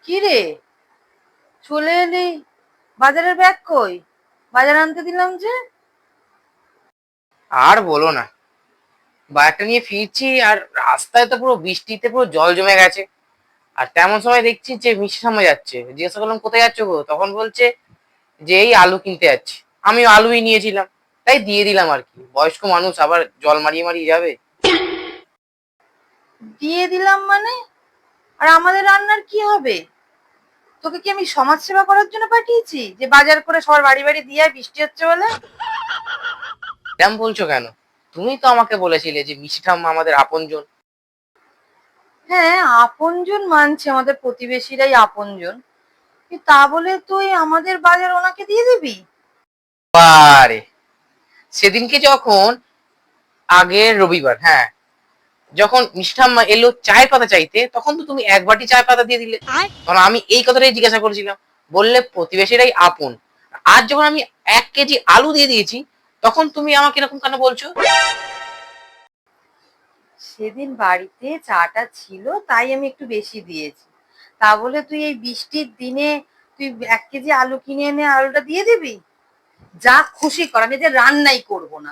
কি রে, চলে এলি? বাজারের ব্যাগ কই? বাজার আনতে দিলাম যে। আর বলো না, বাইকটা নিয়ে ফিরছি আর রাস্তায় তো পুরো বৃষ্টিতে পুরো জল জমে গেছে। আর তেমন সময় দেখছি যে মিষ্টির সামনে যাচ্ছে, জিজ্ঞাসা করলাম কোথায় যাচ্ছ গো, তখন বলছে যে এই আলু কিনতে যাচ্ছি। আমিও আলুই নিয়েছিলাম, তাই দিয়ে দিলাম আর কি। বয়স্ক মানুষ আবার জল মারিয়ে মারিয়ে যাবে। দিয়ে দিলাম মানে? আর আমাদের রান্নার কি হবে? তোকে কি আমি সমাজ সেবা করার জন্য পাঠিয়েছি যে বাজার করে সবার বাড়ি বাড়ি দিয়ে আয় বৃষ্টি হচ্ছে বলে? এরম বলছো কেন? তুমি তো আমাকে বলেছিলে যে মিষ্টি ঠাম্মা আমাদের আপনজন। হ্যাঁ, আপনজন মানছে, আমাদের প্রতিবেশীরাই আপনজন। কিন্তু তা বলে তুই আমাদের বাজার ওনাকে দিয়ে দিবি? বারে, সেদিনকে যখন, আগের রবিবার, হ্যাঁ, যখন মিষ্টি ঠাম্মা এলো চায়ের পাতা চাইতে, তখন তো তুমি এক বাটি চায়ের পাতা দিয়ে দিলে। কারণ আমি এই কথাটাই জিজ্ঞাসা করেছিলাম, বললে প্রতিবেশীরাই আপন। আজ যখন আমি 1 কেজি আলু দিয়ে দিয়েছি, তখন তুমি আমাকে এরকম কেন বলছো? সেদিন বাড়িতে চাটা ছিল তাই আমি একটু বেশি দিয়েছি। তা বলে তুই এই বৃষ্টির দিনে তুই 1 কেজি আলু কিনে এনে আলুটা দিয়ে দিবি? যা খুশি কর, আমি যে রান্নাই করব না।